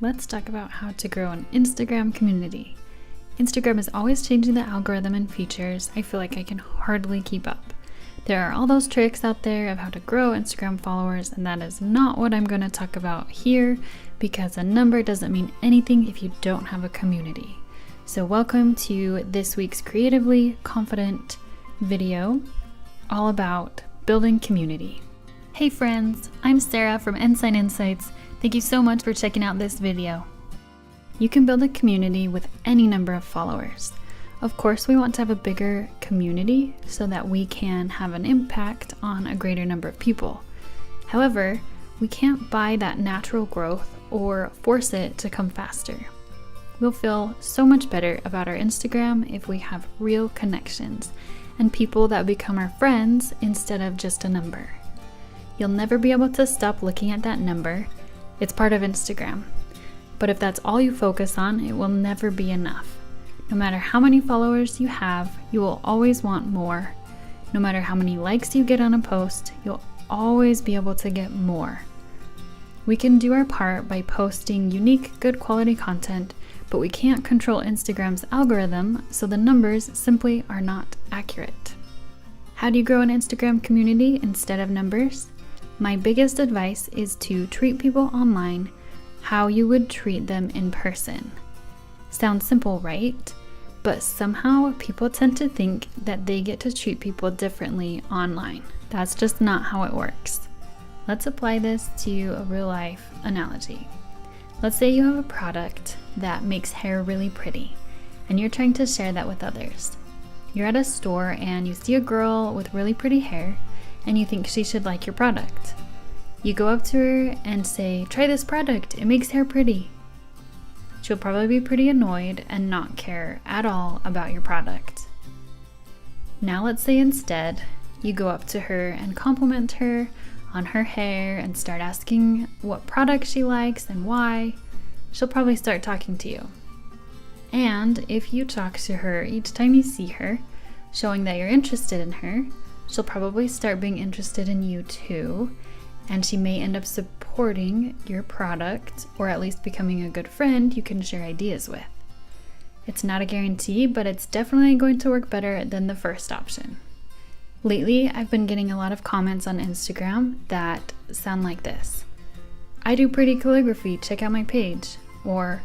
Let's talk about how to grow an Instagram community. Instagram is always changing the algorithm and features. I feel like I can hardly keep up. There are all those tricks out there of how to grow Instagram followers, and that is not what I'm going to talk about here because a number doesn't mean anything if you don't have a community. So welcome to this week's Creatively Confident video all about building community. Hey friends, I'm Sarah from Ensign Insights. Thank you so much for checking out this video. You can build a community with any number of followers. Of course, we want to have a bigger community so that we can have an impact on a greater number of people. However, we can't buy that natural growth or force it to come faster. We'll feel so much better about our Instagram if we have real connections and people that become our friends instead of just a number. You'll never be able to stop looking at that number. It's part of Instagram. But if that's all you focus on, it will never be enough. No matter how many followers you have, you will always want more. No matter how many likes you get on a post, you'll always be able to get more. We can do our part by posting unique, good quality content, but we can't control Instagram's algorithm, so the numbers simply are not accurate. How do you grow an Instagram community instead of numbers? My biggest advice is to treat people online how you would treat them in person. Sounds simple, right? But somehow people tend to think that they get to treat people differently online. That's just not how it works. Let's apply this to a real life analogy. Let's say you have a product that makes hair really pretty, and you're trying to share that with others. You're at a store and you see a girl with really pretty hair, and you think she should like your product. You go up to her and say, "Try this product, it makes hair pretty." She'll probably be pretty annoyed and not care at all about your product. Now let's say instead, you go up to her and compliment her on her hair and start asking what product she likes and why. She'll probably start talking to you. And if you talk to her each time you see her, showing that you're interested in her, she'll probably start being interested in you too, and she may end up supporting your product or at least becoming a good friend you can share ideas with. It's not a guarantee, but it's definitely going to work better than the first option. Lately, I've been getting a lot of comments on Instagram that sound like this. "I do pretty calligraphy, check out my page." Or,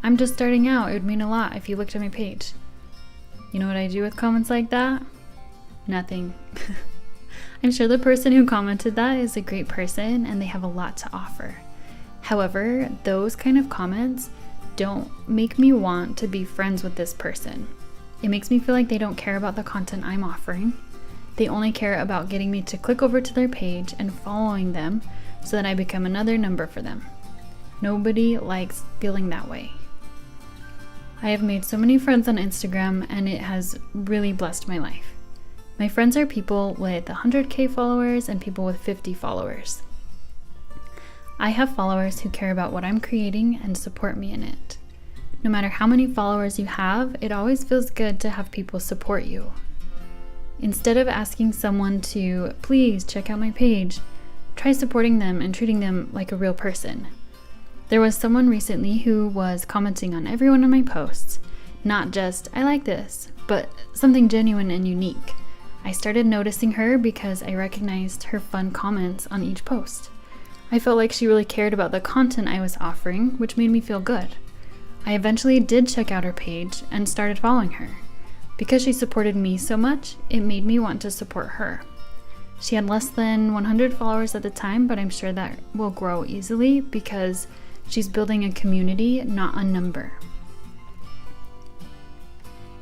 "I'm just starting out, it would mean a lot if you looked at my page." You know what I do with comments like that? Nothing. I'm sure the person who commented that is a great person and they have a lot to offer. However, those kind of comments don't make me want to be friends with this person. It makes me feel like they don't care about the content I'm offering. They only care about getting me to click over to their page and following them so that I become another number for them. Nobody likes feeling that way. I have made so many friends on Instagram and it has really blessed my life. My friends are people with 100K followers and people with 50 followers. I have followers who care about what I'm creating and support me in it. No matter how many followers you have, it always feels good to have people support you. Instead of asking someone to please check out my page, try supporting them and treating them like a real person. There was someone recently who was commenting on every one of my posts, not just "I like this," but something genuine and unique. I started noticing her because I recognized her fun comments on each post. I felt like she really cared about the content I was offering, which made me feel good. I eventually did check out her page and started following her. Because she supported me so much, it made me want to support her. She had less than 100 followers at the time, but I'm sure that will grow easily because she's building a community, not a number.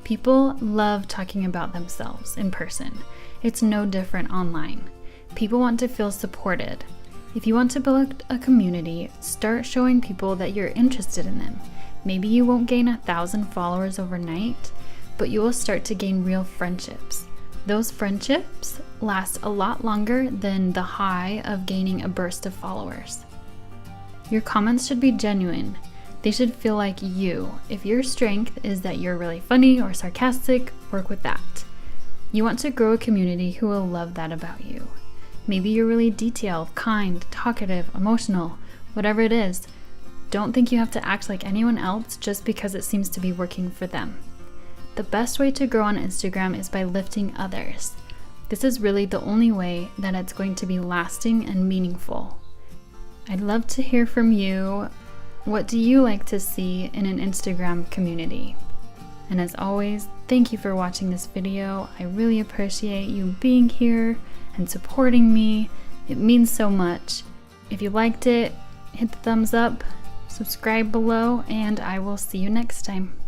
People love talking about themselves in person. It's no different online. People want to feel supported. If you want to build a community, start showing people that you're interested in them. Maybe you won't gain 1,000 followers overnight, but you will start to gain real friendships. Those friendships last a lot longer than the high of gaining a burst of followers. Your comments should be genuine. They should feel like you. If your strength is that you're really funny or sarcastic, work with that. You want to grow a community who will love that about you. Maybe you're really detailed, kind, talkative, emotional, whatever it is. don't think you have to act like anyone else just because it seems to be working for them. The best way to grow on Instagram is by lifting others. This is really the only way that it's going to be lasting and meaningful. I'd love to hear from you. What do you like to see in an Instagram community? And as always, thank you for watching this video. I really appreciate you being here and supporting me. It means so much. If you liked it, hit the thumbs up, subscribe below, and I will see you next time.